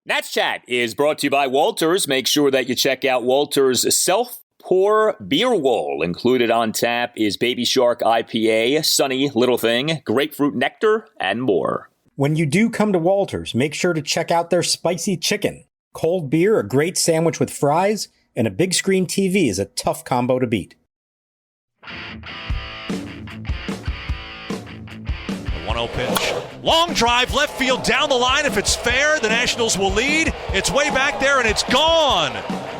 Nats Chat is brought to you by Walters. Make sure that you check out Walters' self-pour beer wall. Included on tap is Baby Shark IPA, Sunny Little Thing, Grapefruit Nectar, and more. When you do come to Walters, make sure to check out their spicy chicken. Cold beer, a great sandwich with fries, and a big screen TV is a tough combo to beat. The 1-0 pitch. Long drive, left field, down the line. If it's fair, the Nationals will lead. It's way back there, and it's gone.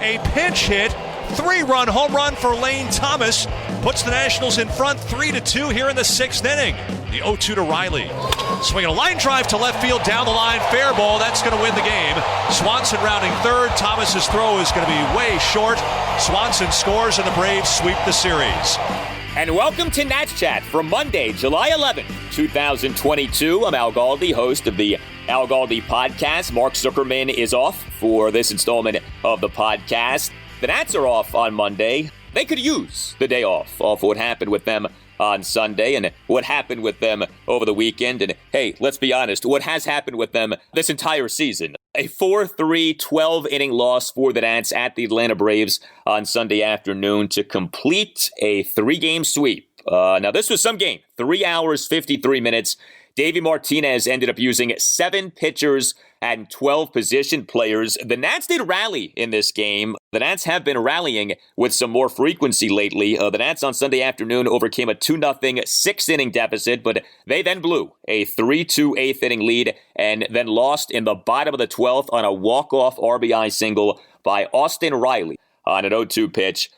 A pinch hit, 3-run home run for Lane Thomas puts the Nationals in front 3-2 here in the 6th inning. The 0-2 to Riley. Swinging a line drive to left field, down the line, fair ball. That's going to win the game. Swanson rounding third. Thomas's throw is going to be way short. Swanson scores, and the Braves sweep the series. And welcome to Nats Chat for Monday, July 11th, 2022. I'm Al Galdi, host of the Al Galdi podcast. Mark Zuckerman is off for this installment of the podcast. The Nats are off on Monday. They could use the day off what happened with them on Sunday and what happened with them over the weekend. And hey, let's be honest, what has happened with them this entire season. A 4-3, 12-inning loss for the Nats at the Atlanta Braves on Sunday afternoon to complete a 3-game sweep. Now, this was some game. 3 hours, 53 minutes. Davey Martinez ended up using 7 pitchers and 12 position players. The Nats did rally in this game. The Nats have been rallying with some more frequency lately. The Nats on Sunday afternoon overcame a 2-0 6-inning deficit, but they then blew a 3-2 8th-inning lead and then lost in the bottom of the 12th on a walk-off RBI single by Austin Riley on an 0-2 pitch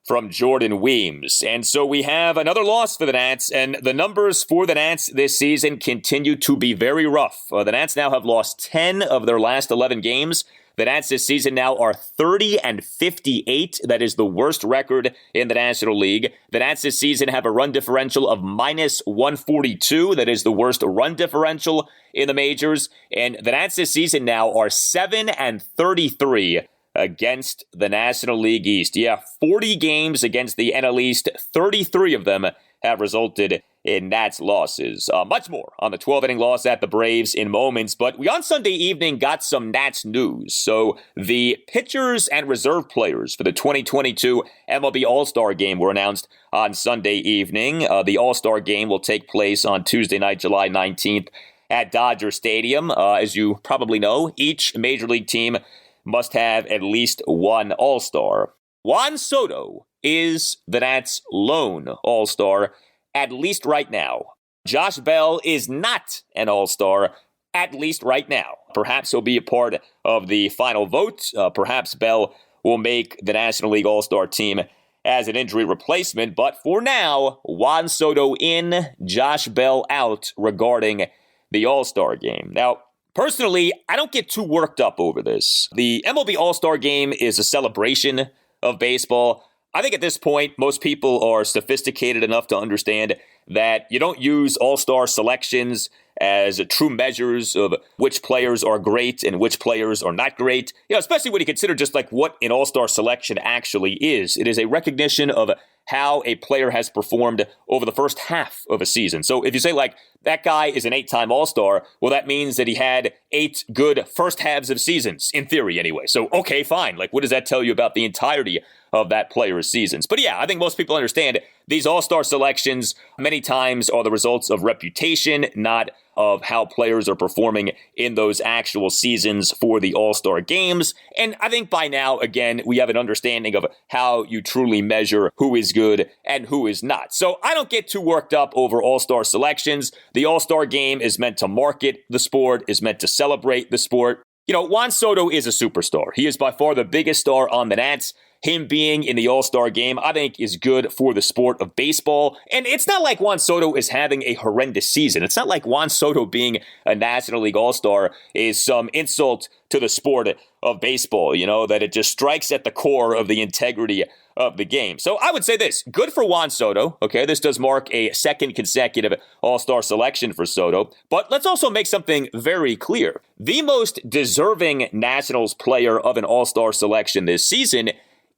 from Jordan Weems. And so we have another loss for the Nats, and the numbers for the Nats this season continue to be very rough. The Nats now have lost 10 of their last 11 games. The Nats this season now are 30-58. That is the worst record in the National League. The Nats this season have a run differential of -142. That is the worst run differential in the majors. And the Nats this season now are 7-33 against the National League East. Yeah, 40 games against the NL East. 33 of them have resulted in Nats losses. Much more on the 12-inning loss at the Braves in moments, but we on Sunday evening got some Nats news. So the pitchers and reserve players for the 2022 MLB All-Star Game were announced on Sunday evening. The All-Star Game will take place on Tuesday night, July 19th at Dodger Stadium. As you probably know, each Major League team must have at least one All-Star. Juan Soto is the Nats' lone All-Star, at least right now. Josh Bell is not an All-Star, at least right now. Perhaps he'll be a part of the final vote. Perhaps Bell will make the National League All-Star team as an injury replacement. But for now, Juan Soto in, Josh Bell out regarding the All-Star game. Now, personally, I don't get too worked up over this. The MLB All-Star Game is a celebration of baseball. I think at this point, most people are sophisticated enough to understand that you don't use all-star selections as true measures of which players are great and which players are not great. You know, especially when you consider just like what an all-star selection actually is. It is a recognition of how a player has performed over the first half of a season. So if you say like, that guy is an 8-time All-Star, well, that means that he had 8 good first halves of seasons, in theory anyway. So, okay, fine. Like, what does that tell you about the entirety of that player's seasons? But yeah, I think most people understand these All-Star selections many times are the results of reputation, not of how players are performing in those actual seasons for the All-Star games. And I think by now, again, we have an understanding of how you truly measure who is good and who is not. So I don't get too worked up over All-Star selections. The All-Star game is meant to market the sport, is meant to celebrate the sport. You know, Juan Soto is a superstar. He is by far the biggest star on the Nats. Him being in the All-Star game, I think, is good for the sport of baseball. And it's not like Juan Soto is having a horrendous season. It's not like Juan Soto being a National League All-Star is some insult to the sport of baseball, you know, that it just strikes at the core of the integrity of the game. So I would say this, good for Juan Soto. Okay, this does mark a second consecutive All-Star selection for Soto. But let's also make something very clear. The most deserving Nationals player of an All-Star selection this season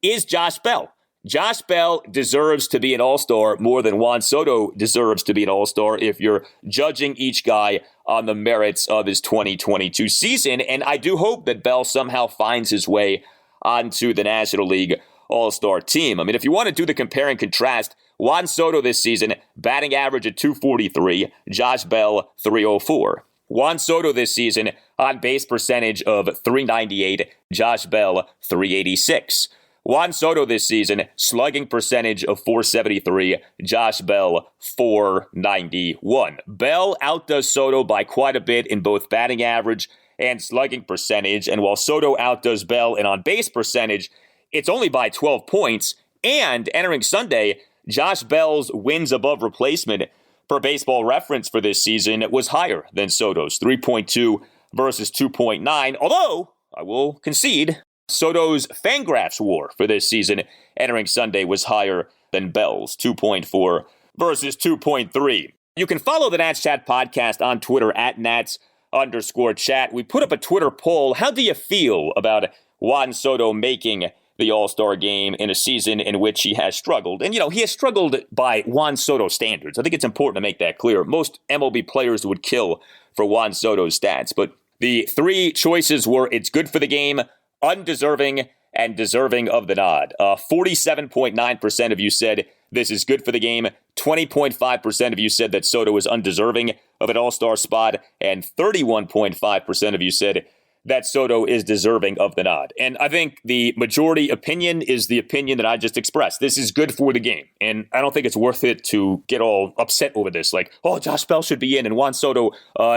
is Josh Bell. Josh Bell deserves to be an All-Star more than Juan Soto deserves to be an All-Star if you're judging each guy on the merits of his 2022 season. And I do hope that Bell somehow finds his way onto the National League All-Star team. I mean, if you want to do the compare and contrast, Juan Soto this season, batting average at 243, Josh Bell 304. Juan Soto this season, on base percentage of 398, Josh Bell 386. Juan Soto this season, slugging percentage of 473, Josh Bell 491. Bell outdoes Soto by quite a bit in both batting average and slugging percentage, and while Soto outdoes Bell in on-base percentage, it's only by 12 points, and entering Sunday, Josh Bell's wins above replacement per Baseball Reference for this season was higher than Soto's, 3.2 versus 2.9, although I will concede Soto's Fangraphs WAR for this season entering Sunday was higher than Bell's, 2.4 versus 2.3. You can follow the Nats Chat podcast on Twitter at Nats_chat. We put up a Twitter poll. How do you feel about Juan Soto making the All-Star game in a season in which he has struggled? And, he has struggled by Juan Soto standards. I think it's important to make that clear. Most MLB players would kill for Juan Soto's stats. But the three choices were it's good for the game, undeserving, and deserving of the nod. 47.9% of you said this is good for the game. 20.5% of you said that Soto is undeserving of an all-star spot. And 31.5% of you said that Soto is deserving of the nod. And I think the majority opinion is the opinion that I just expressed. This is good for the game. And I don't think it's worth it to get all upset over this. Like, oh, Josh Bell should be in and Juan Soto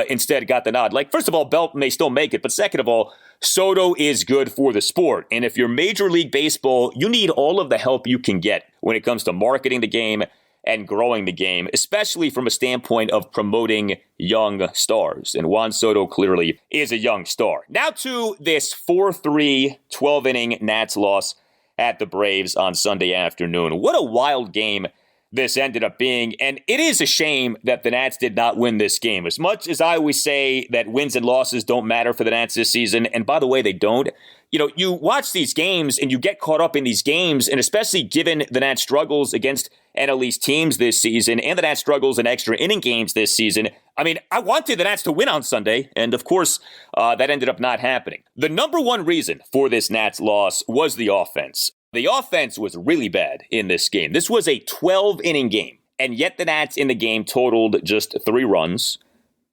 instead got the nod. Like, first of all, Bell may still make it. But second of all, Soto is good for the sport. And if you're Major League Baseball, you need all of the help you can get when it comes to marketing the game and growing the game, especially from a standpoint of promoting young stars. And Juan Soto clearly is a young star. Now to this 4-3 12-inning Nats loss at the Braves on Sunday afternoon. What a wild game this ended up being. And it is a shame that the Nats did not win this game. As much as I always say that wins and losses don't matter for the Nats this season, and by the way, they don't. You watch these games and you get caught up in these games, and especially given the Nats' struggles against NL East teams this season and the Nats' struggles in extra inning games this season. I mean, I wanted the Nats to win on Sunday, and of course, that ended up not happening. The number one reason for this Nats loss was the offense. The offense was really bad in this game. This was a 12-inning game, and yet the Nats in the game totaled just 3 runs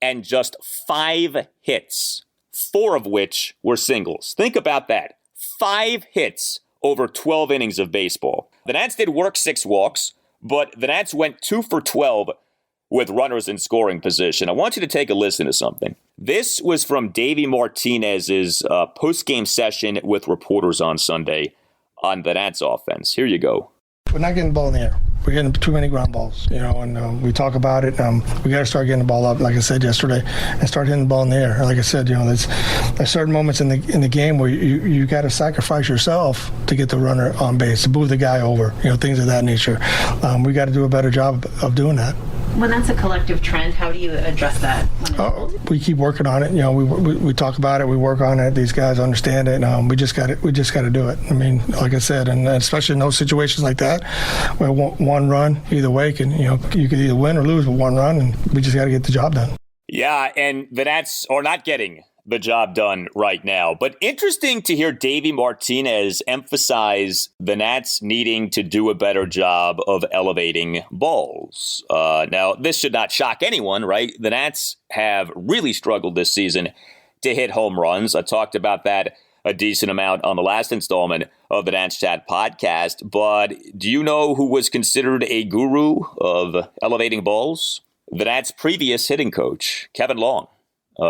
and just 5 hits, 4 of which were singles. Think about that. 5 hits over 12 innings of baseball. The Nats did work 6 walks, but the Nats went 2 for 12 with runners in scoring position. I want you to take a listen to something. This was from Davey Martinez's post-game session with reporters on Sunday on the Nats offense. Here you go. We're not getting the ball in the air. We're getting too many ground balls, and we talk about it. We got to start getting the ball up, like I said yesterday, and start hitting the ball in the air. Like I said, there's certain moments in the game where you got to sacrifice yourself to get the runner on base, to move the guy over, things of that nature. We got to do a better job of doing that. When that's a collective trend, how do you address that? We keep working on it. We talk about it. We work on it. These guys understand it. We just got to do it. I mean, like I said, and especially in those situations like that, where one run either way can you can either win or lose with 1 run, and we just got to get the job done. Yeah, and the Nats are not getting the job done right now. But interesting to hear Davey Martinez emphasize the Nats needing to do a better job of elevating balls. Now, this should not shock anyone, right? The Nats have really struggled this season to hit home runs. I talked about that a decent amount on the last installment of the Nats Chat podcast. But do you know who was considered a guru of elevating balls? The Nats' previous hitting coach, Kevin Long.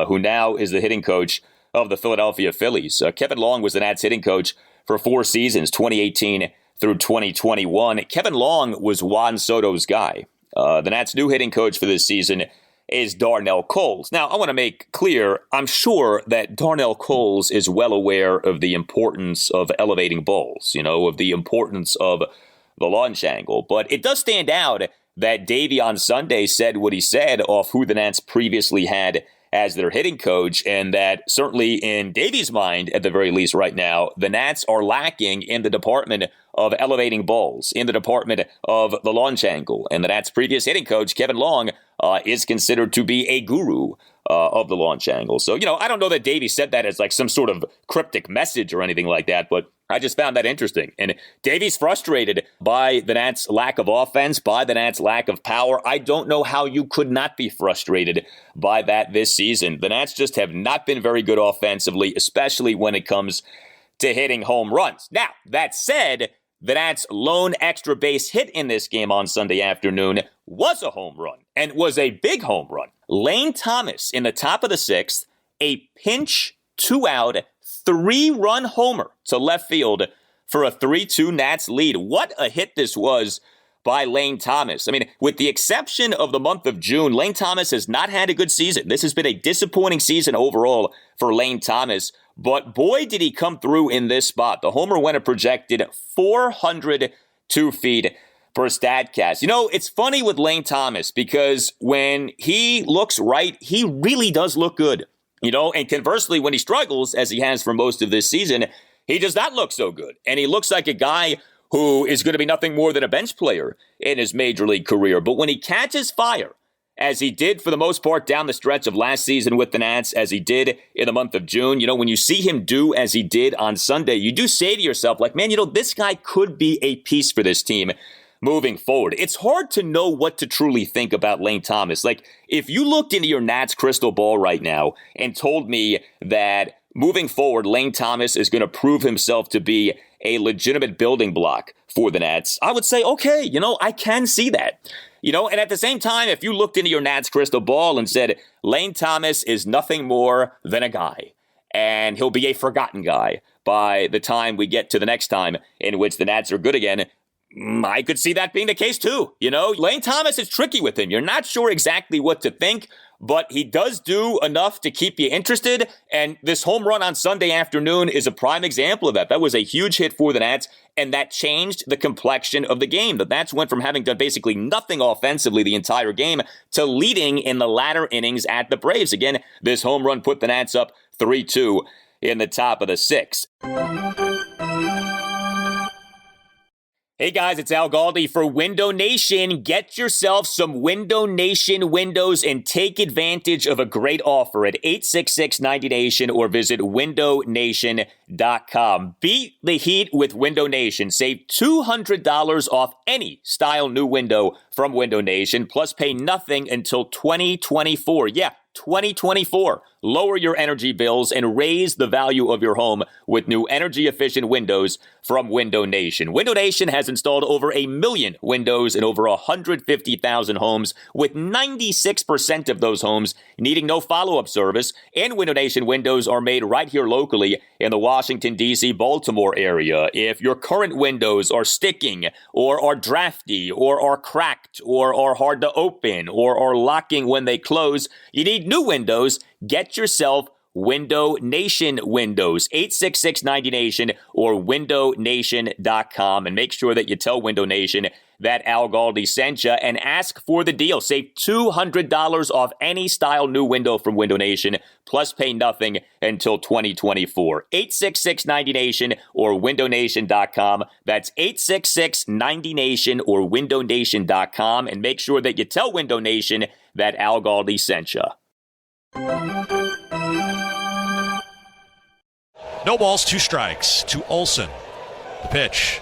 Who now is the hitting coach of the Philadelphia Phillies. Kevin Long was the Nats hitting coach for 4 seasons, 2018 through 2021. Kevin Long was Juan Soto's guy. The Nats' new hitting coach for this season is Darnell Coles. Now, I want to make clear, I'm sure that Darnell Coles is well aware of the importance of elevating balls, of the importance of the launch angle. But it does stand out that Davey on Sunday said what he said off who the Nats previously had as their hitting coach, and that certainly in Davey's mind, at the very least right now, the Nats are lacking in the department of elevating balls, in the department of the launch angle. And the Nats' previous hitting coach, Kevin Long, is considered to be a guru of the launch angle. So, I don't know that Davey said that as like some sort of cryptic message or anything like that, but I just found that interesting. And Davey's frustrated by the Nats' lack of offense, by the Nats' lack of power. I don't know how you could not be frustrated by that this season. The Nats just have not been very good offensively, especially when it comes to hitting home runs. Now, that said, the Nats' lone extra base hit in this game on Sunday afternoon was a home run, and was a big home run. Lane Thomas in the top of the sixth, a pinch, 2-out, 3-run homer to left field for a 3-2 Nats lead. What a hit this was by Lane Thomas. I mean, with the exception of the month of June, Lane Thomas has not had a good season. This has been a disappointing season overall for Lane Thomas. But boy, did he come through in this spot. The homer went a projected 402 feet per StatCast. It's funny with Lane Thomas because when he looks right, he really does look good. And conversely, when he struggles, as he has for most of this season, he does not look so good. And he looks like a guy who is going to be nothing more than a bench player in his major league career. But when he catches fire, as he did for the most part down the stretch of last season with the Nats, as he did in the month of June, when you see him do as he did on Sunday, you do say to yourself, like, man, this guy could be a piece for this team moving forward. It's hard to know what to truly think about Lane Thomas. Like, if you looked into your Nats crystal ball right now and told me that moving forward, Lane Thomas is going to prove himself to be a legitimate building block for the Nats, I would say, okay, I can see that. And at the same time, if you looked into your Nats crystal ball and said, Lane Thomas is nothing more than a guy, and he'll be a forgotten guy by the time we get to the next time in which the Nats are good again, I could see that being the case too. Lane Thomas is tricky with him. You're not sure exactly what to think, but he does do enough to keep you interested. And this home run on Sunday afternoon is a prime example of that. That was a huge hit for the Nats, and that changed the complexion of the game. The Nats went from having done basically nothing offensively the entire game to leading in the latter innings at the Braves. Again, this home run put the Nats up 3-2 in the top of the sixth. Hey guys, it's Al Galdi for Window Nation. Get yourself some Window Nation windows and take advantage of a great offer at 866-90Nation or visit windownation.com. Beat the heat with Window Nation. Save $200 off any style new window from Window Nation, plus pay nothing until 2024. Yeah, 2024. Lower your energy bills and raise the value of your home with new energy-efficient windows from Window Nation. Window Nation has installed over 1 million windows in over 150,000 homes, with 96% of those homes needing no follow-up service. And Window Nation windows are made right here locally in the Washington, D.C., Baltimore area. If your current windows are sticking or are drafty or are cracked or are hard to open or are locking when they close, you need new windows. Get yourself Window Nation windows, 866-90Nation or windownation.com, and make sure that you tell Window Nation that Al Galdi sent you and ask for the deal. Save $200 off any style new window from Window Nation, plus pay nothing until 2024. 866-90Nation or windownation.com. That's 866-90Nation or windownation.com, and make sure that you tell Window Nation that Al Galdi sent you. No balls, 2 strikes to Olsen. The pitch.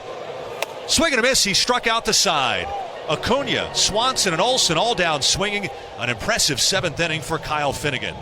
Swing and a miss. He struck out the side. Acuna, Swanson, and Olsen all down swinging. An impressive 7th inning for Kyle Finnegan.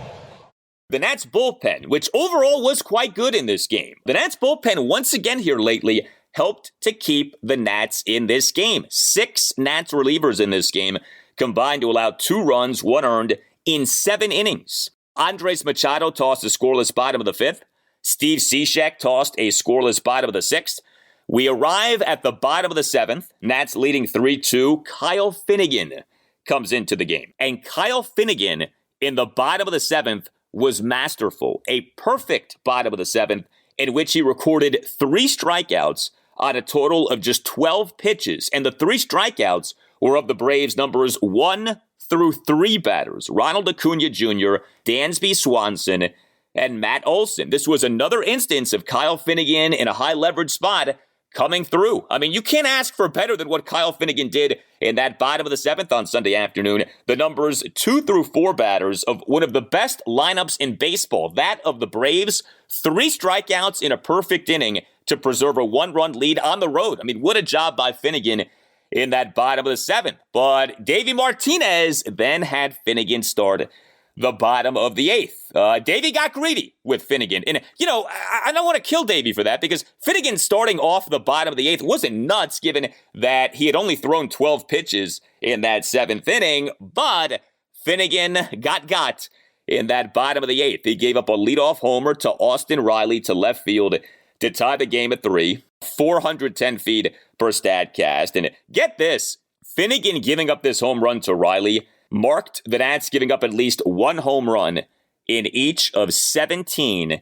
The Nats bullpen, which overall was quite good in this game. The Nats bullpen once again here lately helped to keep the Nats in this game. 6 Nats relievers in this game combined to allow 2 runs, 1 earned in 7 innings. Andres Machado tossed a scoreless bottom of the 5th. Steve Cishek tossed a scoreless bottom of the 6th. We arrive at the bottom of the 7th. Nats leading 3-2. Kyle Finnegan comes into the game. And Kyle Finnegan in the bottom of the 7th was masterful. A perfect bottom of the 7th in which he recorded 3 strikeouts on a total of just 12 pitches. And the 3 strikeouts were of the Braves' numbers 1 through 3 batters. Ronald Acuna Jr., Dansby Swanson, and Matt Olson. This was another instance of Kyle Finnegan in a high-leverage spot coming through. I mean, you can't ask for better than what Kyle Finnegan did in that bottom of the seventh on Sunday afternoon. The numbers 2 through 4 batters of one of the best lineups in baseball, that of the Braves, 3 strikeouts in a perfect inning to preserve a 1-run lead on the road. I mean, what a job by Finnegan in that bottom of the seventh. But Davey Martinez then had Finnegan start the bottom of the eighth. Davey got greedy with Finnegan. And, I don't want to kill Davey for that because Finnegan starting off the bottom of the eighth wasn't nuts given that he had only thrown 12 pitches in that seventh inning. But Finnegan got in that bottom of the eighth. He gave up a leadoff homer to Austin Riley to left field to tie the game at 3, 410 feet per Statcast. And get this, Finnegan giving up this home run to Riley marked the Nats giving up at least 1 home run in each of 17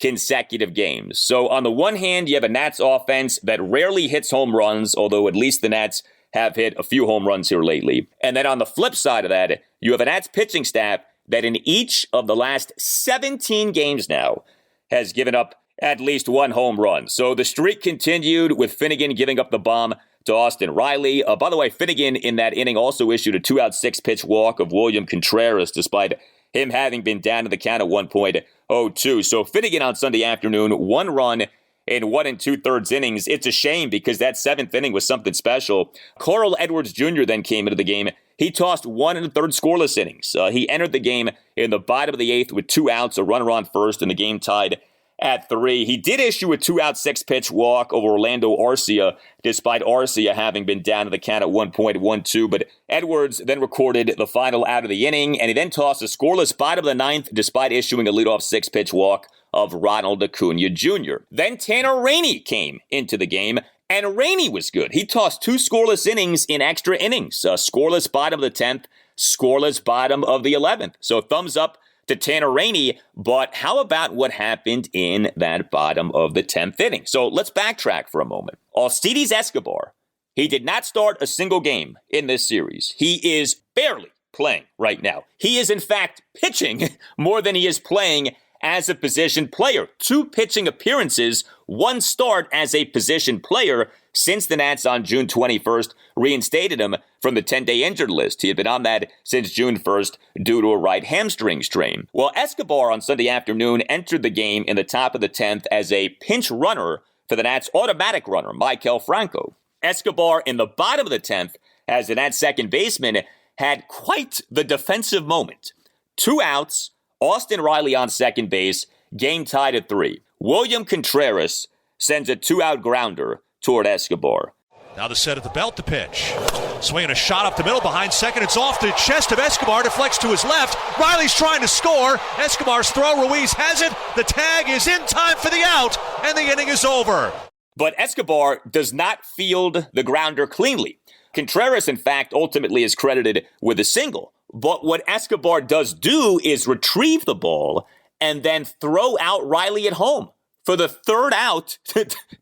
consecutive games. So on the one hand, you have a Nats offense that rarely hits home runs, although at least the Nats have hit a few home runs here lately. And then on the flip side of that, you have a Nats pitching staff that in each of the last 17 games now has given up at least 1 home run. So the streak continued with Finnegan giving up the bomb to Austin Riley. By the way, Finnegan in that inning also issued a 2-out 6-pitch walk of William Contreras, despite him having been down to the count at 1.02. So Finnegan on Sunday afternoon, 1 run in 1 2/3 innings. It's a shame because that 7th inning was something special. Carl Edwards Jr. then came into the game. He tossed 1 1/3 scoreless innings. He entered the game in the bottom of the 8th with 2 outs, a runner on first, and the game tied at 3. He did issue a 2-out 6-pitch walk over Orlando Arcia, despite Arcia having been down to the count at 1.12. But Edwards then recorded the final out of the inning, and he then tossed a scoreless bottom of the 9th, despite issuing a leadoff 6-pitch walk of Ronald Acuna Jr. Then Tanner Rainey came into the game, and Rainey was good. He tossed 2 scoreless innings in extra innings, a scoreless bottom of the 10th, scoreless bottom of the 11th. So thumbs up to Tanner Rainey, but how about what happened in that bottom of the 10th inning? So let's backtrack for a moment. Aristides Escobar, he did not start a single game in this series. He is barely playing right now. He is, in fact, pitching more than he is playing as a position player. 2 pitching appearances, 1 start as a position player since the Nats on June 21st reinstated him from the 10-day injured list. He had been on that since June 1st due to a right hamstring strain. Well, Escobar on Sunday afternoon entered the game in the top of the 10th as a pinch runner for the Nats' automatic runner, Maikel Franco. Escobar in the bottom of the 10th as the Nats' second baseman had quite the defensive moment. 2 outs, Austin Riley on second base, game tied at 3. William Contreras sends a 2-out grounder toward Escobar. Now the set at the belt to pitch. Swinging a shot up the middle behind second. It's off the chest of Escobar. Deflects to his left. Riley's trying to score. Escobar's throw. Ruiz has it. The tag is in time for the out, and the inning is over. But Escobar does not field the grounder cleanly. Contreras, in fact, ultimately is credited with a single. But what Escobar does do is retrieve the ball and then throw out Riley at home for the 3rd out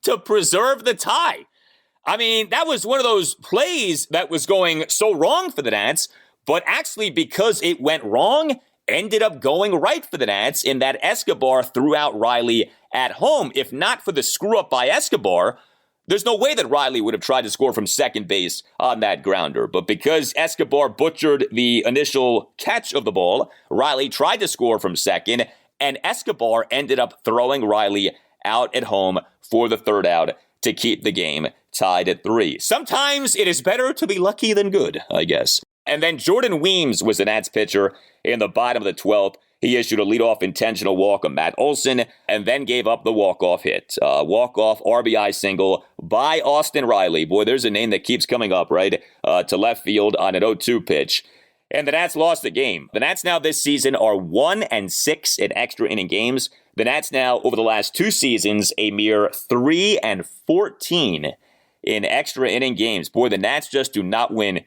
to preserve the tie. I mean, that was one of those plays that was going so wrong for the Nats, but actually because it went wrong, ended up going right for the Nats in that Escobar threw out Riley at home. If not for the screw-up by Escobar, there's no way that Riley would have tried to score from second base on that grounder. But because Escobar butchered the initial catch of the ball, Riley tried to score from second, and Escobar ended up throwing Riley out at home for the 3rd out to keep the game tied at 3. Sometimes it is better to be lucky than good, I guess. And then Jordan Weems was the Nats pitcher in the bottom of the 12th. He issued a leadoff intentional walk of Matt Olson and then gave up the walk-off hit. Walk-off RBI single by Austin Riley. Boy, there's a name that keeps coming up, right? To left field on an 0-2 pitch. And the Nats lost the game. The Nats now this season are 1-6 in extra inning games. The Nats now, over the last 2 seasons, a mere 3-14 in extra inning games. Boy, the Nats just do not win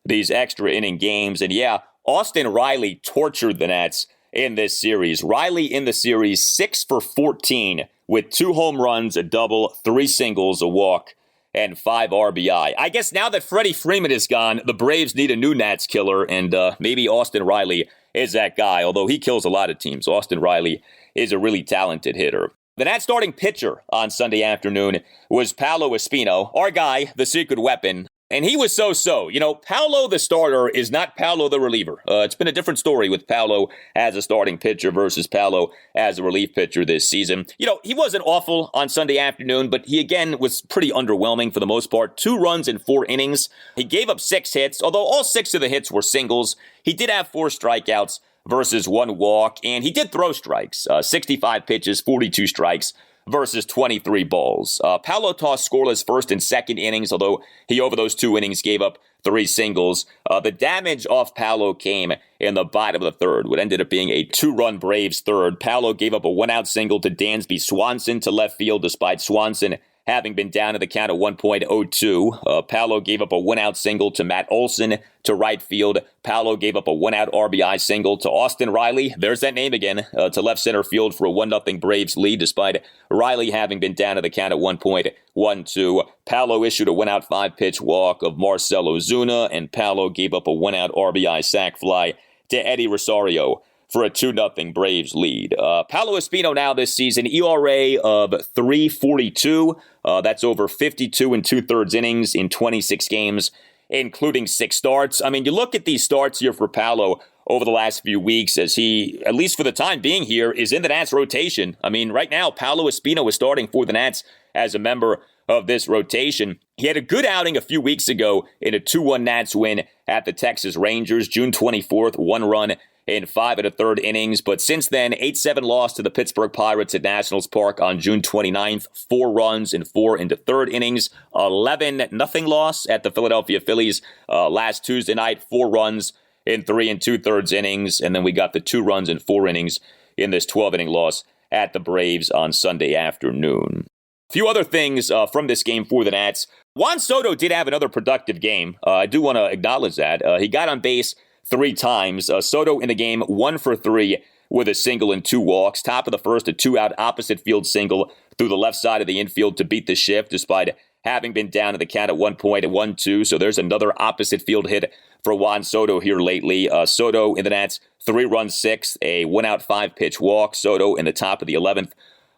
these extra inning games. And yeah, Austin Riley tortured the Nats in this series. Riley in the series 6 for 14 with 2 home runs, a double, 3 singles, a walk, and 5 RBI. I guess now that Freddie Freeman is gone, the Braves need a new Nats killer, and maybe Austin Riley is that guy, although he kills a lot of teams. Austin Riley is a really talented hitter. The Nats starting pitcher on Sunday afternoon was Paolo Espino, our guy, the secret weapon. And he was so-so. You know, Paolo the starter is not Paolo the reliever. It's been a different story with Paolo as a starting pitcher versus Paolo as a relief pitcher this season. You know, he wasn't awful on Sunday afternoon, but he again was pretty underwhelming for the most part. 2 runs in 4 innings. He gave up 6 hits, although all 6 of the hits were singles. He did have 4 strikeouts versus 1 walk, and he did throw strikes. 65 pitches, 42 strikes. Versus 23 balls. Paolo tossed scoreless first and second innings, although he over those 2 innings gave up 3 singles. The damage off Paolo came in the bottom of the third, what ended up being a 2-run Braves third. Paolo gave up a 1-out single to Dansby Swanson to left field, despite Swanson having been down to the count of 1.02. Paolo gave up a 1-out single to Matt Olson to right field. Paolo gave up a 1-out RBI single to Austin Riley. There's that name again, to left center field for a 1-0 Braves lead, despite Riley having been down to the count of 1.12. Paolo issued a 1-out 5-pitch walk of Marcell Ozuna, and Paolo gave up a 1-out RBI sac fly to Eddie Rosario for a 2-0 Braves lead. Paolo Espino now this season, ERA of 3.42. That's over 52 2/3 innings in 26 games, including 6 starts. I mean, you look at these starts here for Paolo over the last few weeks as he, at least for the time being here, is in the Nats rotation. I mean, right now, Paolo Espino is starting for the Nats as a member of this rotation. He had a good outing a few weeks ago in a 2-1 Nats win at the Texas Rangers, June 24th, 1 run in 5 1/3 innings. But since then, 8-7 loss to the Pittsburgh Pirates at Nationals Park on June 29th, 4 runs in 4 1/3 innings, 11-0 loss at the Philadelphia Phillies last Tuesday night, 4 runs in 3 2/3 innings. And then we got the 2 runs in 4 innings in this 12-inning loss at the Braves on Sunday afternoon. A few other things from this game for the Nats. Juan Soto did have another productive game. I do want to acknowledge that. He got on base 3 times. Soto in the game, 1 for 3 with a single and 2 walks. Top of the first, a 2-out opposite field single through the left side of the infield to beat the shift, despite having been down to the count at 1.12. So there's another opposite field hit for Juan Soto here lately. Soto in the Nats, 3-run 6th, a 1-out 5-pitch walk. Soto in the top of the 11th,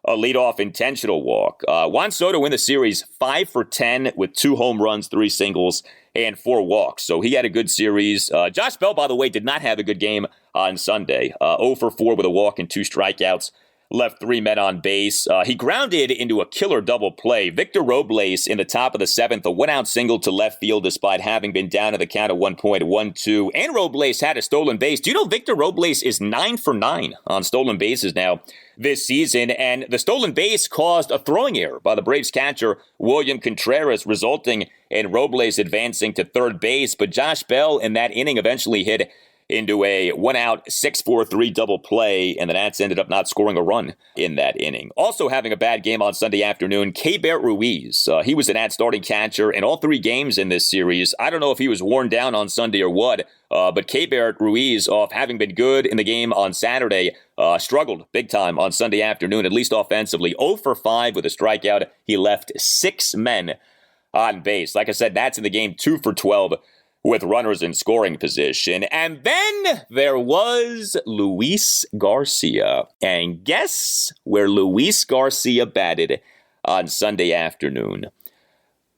a leadoff intentional walk. Juan Soto in the series, 5 for 10 with 2 home runs, 3 singles, and 4 walks. So he had a good series. Josh Bell, by the way, did not have a good game on Sunday. 0 for 4 with a walk and 2 strikeouts. Left 3 men on base. He grounded into a killer double play. Victor Robles in the top of the 7th, a 1-out single to left field despite having been down to the count of 1.12. And Robles had a stolen base. Do you know Victor Robles is 9 for 9 on stolen bases now this season? And the stolen base caused a throwing error by the Braves catcher William Contreras, resulting in Robles advancing to third base. But Josh Bell in that inning eventually hit into a 1-out 6-4-3 double play, and the Nats ended up not scoring a run in that inning. Also having a bad game on Sunday afternoon, Keibert Ruiz. He was the Nats starting catcher in all 3 games in this series. I don't know if he was worn down on Sunday or what, but Keibert Ruiz, off having been good in the game on Saturday, struggled big time on Sunday afternoon, at least offensively. 0 for 5 with a strikeout. He left 6 men on base. Like I said, Nats in the game 2 for 12 with runners in scoring position. And then there was Luis Garcia. And guess where Luis Garcia batted on Sunday afternoon?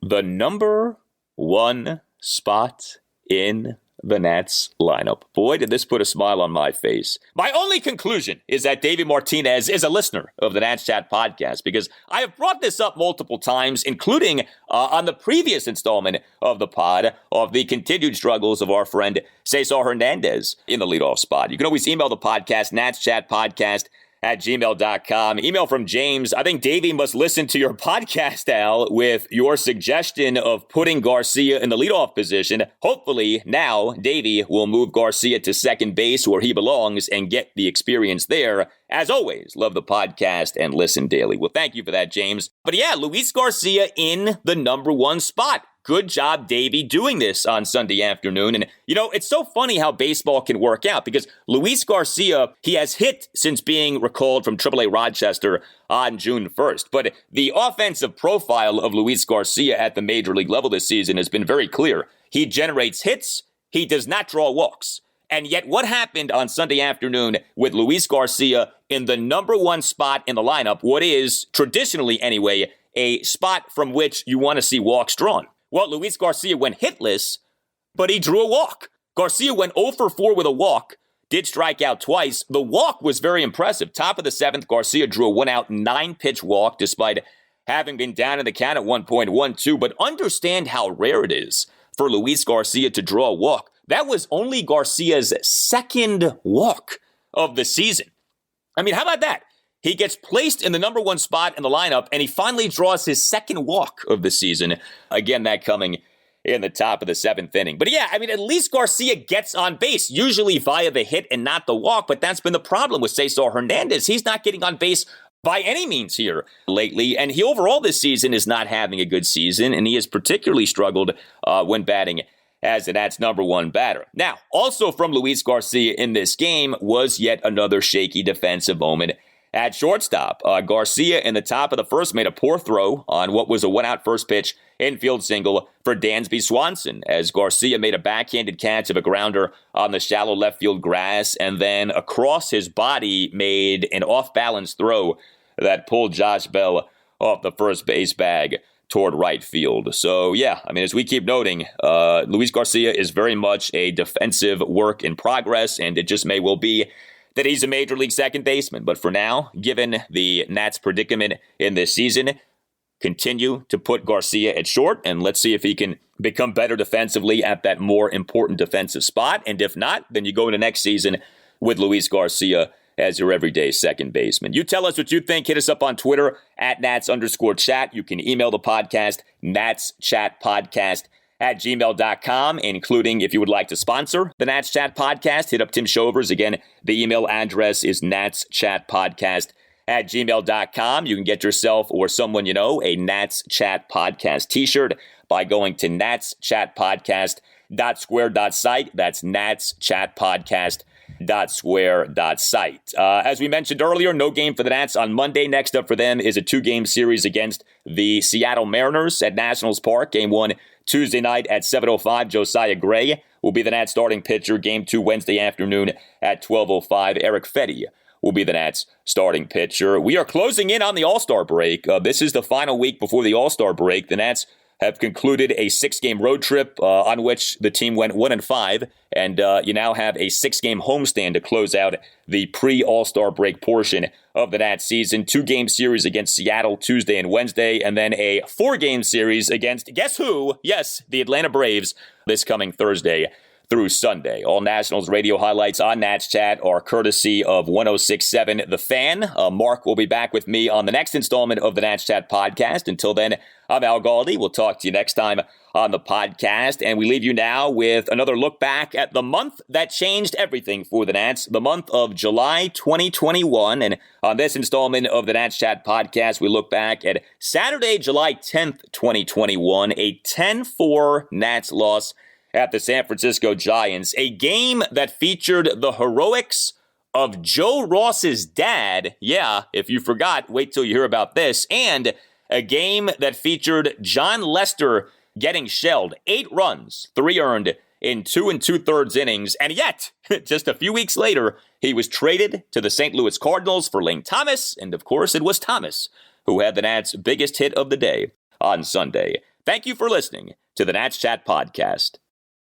The number 1 spot in the Nats lineup. Boy, did this put a smile on my face. My only conclusion is that Davey Martinez is a listener of the Nats Chat podcast, because I have brought this up multiple times, including on the previous installment of the pod of the continued struggles of our friend Cesar Hernandez in the leadoff spot. You can always email the podcast, natschatpodcast@gmail.com. Email from James. I think Davey must listen to your podcast, Al, with your suggestion of putting Garcia in the leadoff position. Hopefully now Davey will move Garcia to second base where he belongs and get the experience there. As always, love the podcast and listen daily. Well, thank you for that, James. But yeah, Luis Garcia in the number 1 spot. Good job, Davey, doing this on Sunday afternoon. And, you know, it's so funny how baseball can work out, because Luis Garcia, he has hit since being recalled from AAA Rochester on June 1st. But the offensive profile of Luis Garcia at the major league level this season has been very clear. He generates hits. He does not draw walks. And yet what happened on Sunday afternoon with Luis Garcia in the number one spot in the lineup, what is traditionally anyway, a spot from which you want to see walks drawn. Well, Luis Garcia went hitless, but he drew a walk. Garcia went 0 for 4 with a walk, did strike out twice. The walk was very impressive. Top of the 7th, Garcia drew a 1-out, 9-pitch walk despite having been down in the count at 1.12. But understand how rare it is for Luis Garcia to draw a walk. That was only Garcia's second walk of the season. I mean, how about that? He gets placed in the number one spot in the lineup, and he finally draws his second walk of the season. Again, that coming in the top of the 7th inning. But yeah, I mean, at least Garcia gets on base, usually via the hit and not the walk, but that's been the problem with Cesar Hernandez. He's not getting on base by any means here lately, and he overall this season is not having a good season, and he has particularly struggled when batting as the Nats' number one batter. Now, also from Luis Garcia in this game was yet another shaky defensive moment at shortstop. Garcia in the top of the first made a poor throw on what was a 1-out first pitch infield single for Dansby Swanson, as Garcia made a backhanded catch of a grounder on the shallow left field grass, and then across his body made an off-balance throw that pulled Josh Bell off the first base bag toward right field. So yeah, I mean, as we keep noting, Luis Garcia is very much a defensive work in progress, and it just may well be that he's a major league second baseman. But for now, given the Nats' predicament in this season, continue to put Garcia at short, and let's see if he can become better defensively at that more important defensive spot. And if not, then you go into next season with Luis Garcia as your everyday second baseman. You tell us what you think. Hit us up on Twitter at Nats_chat. You can email the podcast, natschatpodcast@gmail.com, including if you would like to sponsor the Nats Chat Podcast, hit up Tim Shovers. Again, the email address is natschatpodcast@gmail.com. You can get yourself or someone you know a Nats Chat Podcast t-shirt by going to natschatpodcast.square.site. That's natschatpodcast.square.site. As we mentioned earlier, no game for the Nats on Monday. Next up for them is a 2-game series against the Seattle Mariners at Nationals Park. Game 1 Tuesday night at 7:05. Josiah Gray will be the Nats starting pitcher. Game 2 Wednesday afternoon at 12:05. Eric Fetty will be the Nats starting pitcher. We are closing in on the All-Star break. This is the final week before the All-Star break. The Nats have concluded a 6-game road trip on which the team went 1-5, and you now have a 6-game homestand to close out the pre-All-Star break portion of the Nats season. 2-game series against Seattle Tuesday and Wednesday, and then a 4-game series against, guess who? Yes, the Atlanta Braves this coming Thursday through Sunday. All Nationals radio highlights on Nats Chat are courtesy of 106.7 The Fan. Mark will be back with me on the next installment of the Nats Chat podcast. Until then, I'm Al Galdi. We'll talk to you next time on the podcast. And we leave you now with another look back at the month that changed everything for the Nats, the month of July 2021. And on this installment of the Nats Chat podcast, we look back at Saturday, July 10th, 2021, a 10-4 Nats loss at the San Francisco Giants, a game that featured the heroics of Joe Ross's dad. Yeah, if you forgot, wait till you hear about this. And a game that featured John Lester getting shelled. 8 runs, 3 earned in 2 2/3 innings. And yet, just a few weeks later, he was traded to the St. Louis Cardinals for Lane Thomas. And of course, it was Thomas who had the Nats' biggest hit of the day on Sunday. Thank you for listening to the Nats Chat Podcast.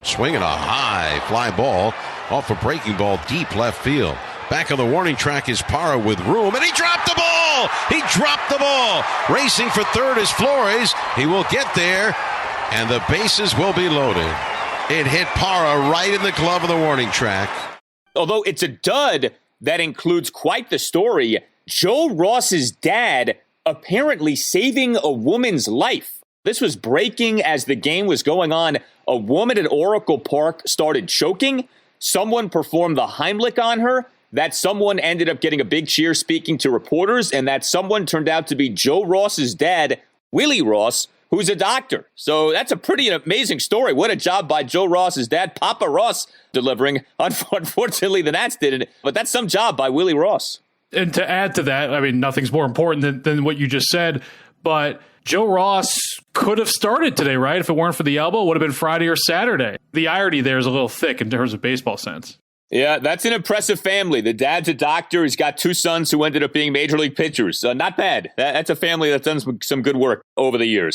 Swinging a high fly ball off a breaking ball deep left field. Back of the warning track is Parra with room, and he dropped the ball! He dropped the ball! Racing for third is Flores. He will get there, and the bases will be loaded. It hit Parra right in the glove of the warning track. Although it's a dud that includes quite the story, Joe Ross's dad apparently saving a woman's life. This was breaking as the game was going on. A woman at Oracle Park started choking. Someone performed the Heimlich on her. That someone ended up getting a big cheer speaking to reporters, and that someone turned out to be Joe Ross's dad, Willie Ross, who's a doctor. So that's a pretty amazing story. What a job by Joe Ross's dad, Papa Ross, delivering. Unfortunately, the Nats didn't, but that's some job by Willie Ross. And to add to that, I mean, nothing's more important than what you just said, but Joe Ross could have started today, right? If it weren't for the elbow, it would have been Friday or Saturday. The irony there is a little thick in terms of baseball sense. Yeah, that's an impressive family. The dad's a doctor. He's got 2 sons who ended up being major league pitchers. Not bad. That's a family that's done some good work over the years.